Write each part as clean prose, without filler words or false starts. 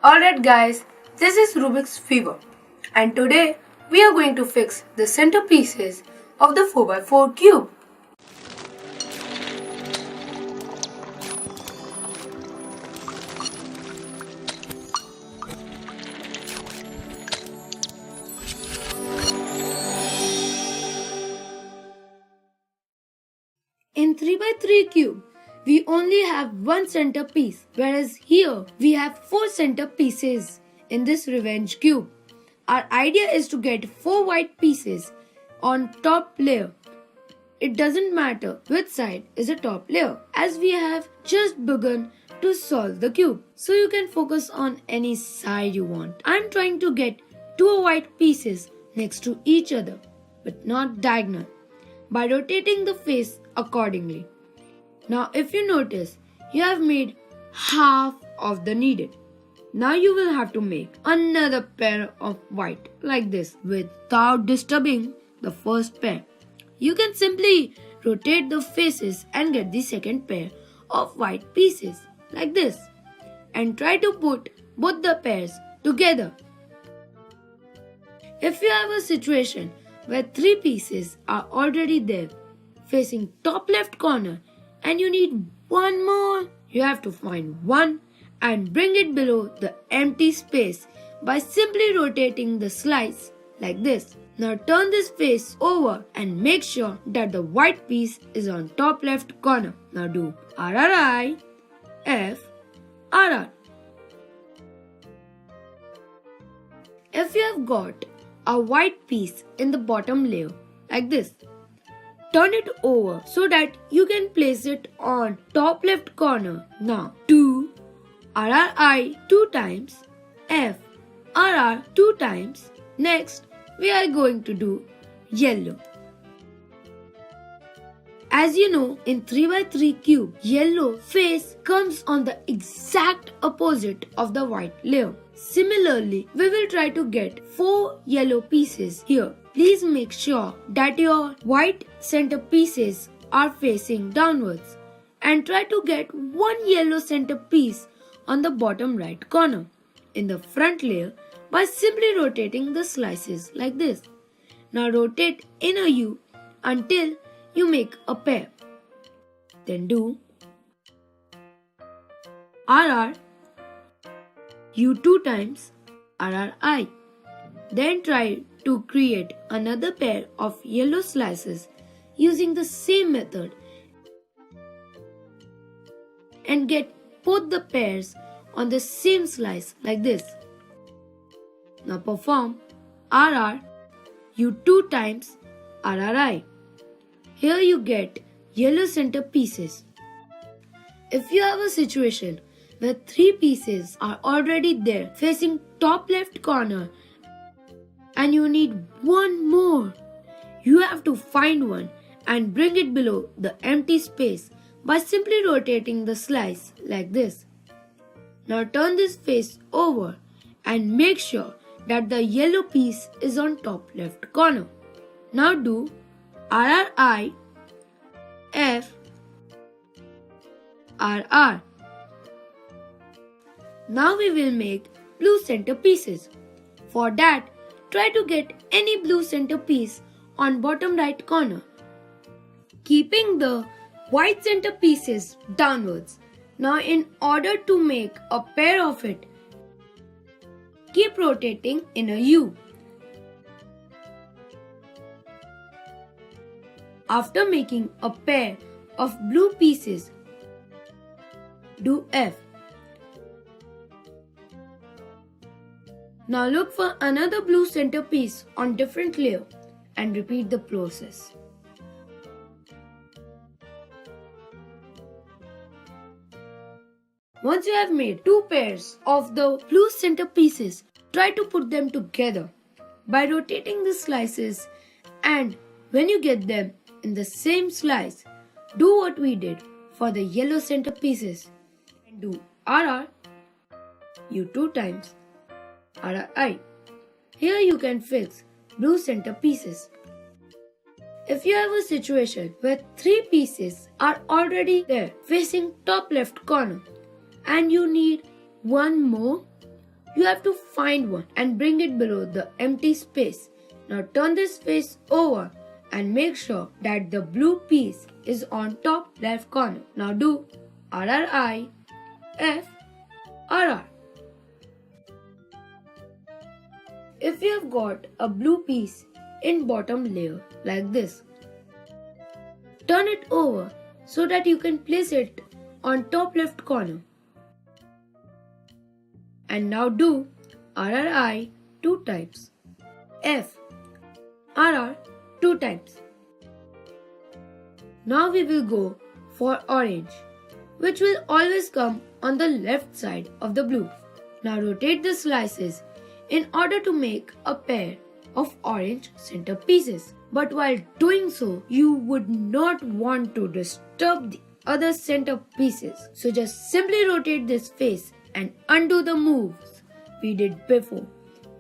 Alright guys, this is Rubik's Fever and today we are going to fix the centerpieces of the 4x4 cube. In 3x3 cube, we only have one centerpiece, whereas here we have 4 centerpieces in this revenge cube. Our idea is to get 4 white pieces on top layer. It doesn't matter which side is the top layer, as we have just begun to solve the cube. So you can focus on any side you want. I'm trying to get 2 white pieces next to each other, but not diagonal, by rotating the face accordingly. Now if you notice, you have made half of the needed. Now you will have to make another pair of white like this without disturbing the first pair. You can simply rotate the faces and get the second pair of white pieces like this and try to put both the pairs together. If you have a situation where 3 pieces are already there facing top left corner and you need one more, you have to find one and bring it below the empty space by simply rotating the slice like this. Now turn this face over and make sure that the white piece is on top left corner. Now do RRI, F, RR. If you have got a white piece in the bottom layer like this, turn it over so that you can place it on top left corner. Now do RRI 2 times, F, RR 2 times. Next, we are going to do yellow. As you know, in 3x3 cube, yellow face comes on the exact opposite of the white layer. Similarly, we will try to get 4 yellow pieces here. Please make sure that your white centerpieces are facing downwards and try to get one yellow centerpiece on the bottom right corner in the front layer by simply rotating the slices like this. Now rotate in a U until you make a pair. Then do RR U 2 times RRI. Then try to create another pair of yellow slices using the same method and get both the pairs on the same slice like this. Now perform RR U 2 times RRI. Here you get yellow center pieces. If you have a situation where 3 pieces are already there facing top left corner and you need one more, you have to find one and bring it below the empty space by simply rotating the slice like this. Now turn this face over and make sure that the yellow piece is on top left corner. Now do RRI, F, RR. Now we will make blue center pieces. For that, try to get any blue center piece on bottom right corner, keeping the white center pieces downwards. Now in order to make a pair of it, keep rotating in a U. After making a pair of blue pieces, do F. Now look for another blue centerpiece on different layer and repeat the process. Once you have made 2 pairs of the blue centerpieces, try to put them together by rotating the slices, and when you get them in the same slice, do what we did for the yellow centerpieces and do RR U 2 times RRI. Here you can fix blue centerpieces. If you have a situation where 3 pieces are already there facing top left corner and you need one more, you have to find one and bring it below the empty space. Now turn this face over and make sure that the blue piece is on top left corner. Now do RRI, F, RR. If you have got a blue piece in bottom layer like this, turn it over so that you can place it on top left corner. And now do RRI 2 times, F, RR 2 times. Now we will go for orange, which will always come on the left side of the blue. Now rotate the slices in order to make a pair of orange center pieces. But while doing so, you would not want to disturb the other center pieces. So just simply rotate this face and undo the moves we did before.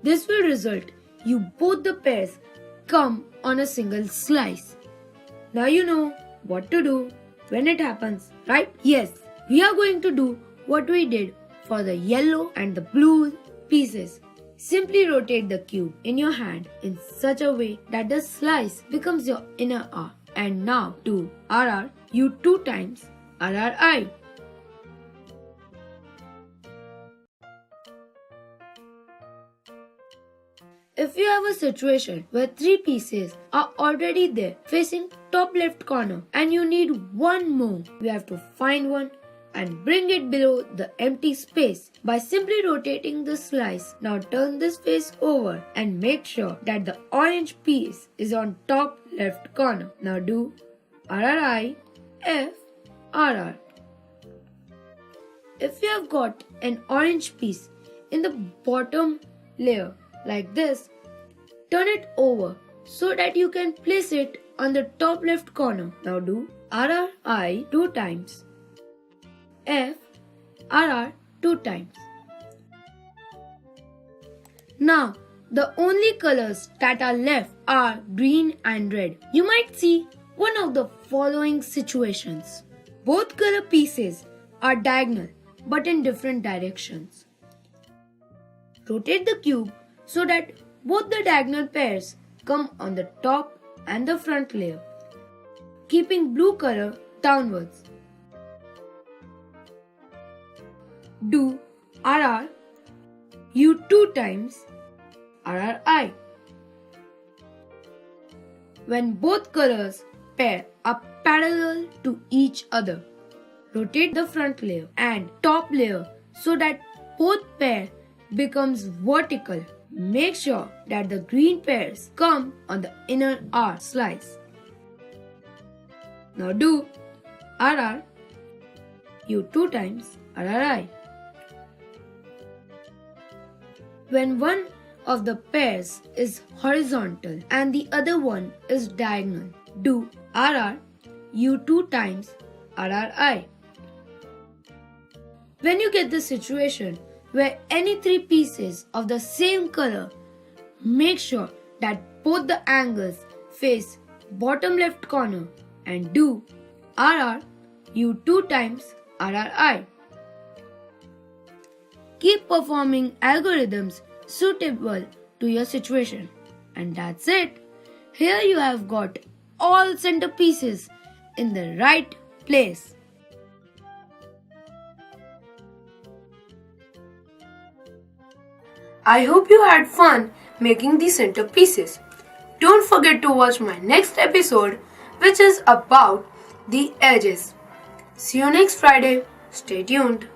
This will result you both the pairs come on a single slice. Now you know what to do when it happens, right? Yes, we are going to do what we did for the yellow and the blue pieces. Simply rotate the cube in your hand in such a way that the slice becomes your inner R. And now do RR U 2 times RRI. If you have a situation where 3 pieces are already there facing top left corner and you need one more, you have to find one and bring it below the empty space by simply rotating the slice. Now turn this face over and make sure that the orange piece is on top left corner. Now do RRI, F, RR. If you have got an orange piece in the bottom layer like this, turn it over so that you can place it on the top left corner. Now do RRI 2 times, F, RR 2 times. Now the only colors that are left are green and red. You might see one of the following situations. Both color pieces are diagonal but in different directions. Rotate the cube so that both the diagonal pairs come on the top and the front layer, keeping blue color downwards. Do RR U 2 times RRI. When both colors pair are parallel to each other, rotate the front layer and top layer so that both pair becomes vertical. Make sure that the green pairs come on the inner R slice. Now do RR U 2 times RRI. When one of the pairs is horizontal and the other one is diagonal, do RR U 2 times RRI. When you get the situation where any 3 pieces of the same color, make sure that both the angles face bottom left corner and do RR U 2 times RRI. Keep performing algorithms suitable to your situation. And that's it. Here you have got all center pieces in the right place. I hope you had fun making these center pieces. Don't forget to watch my next episode, which is about the edges. See you next Friday. Stay tuned.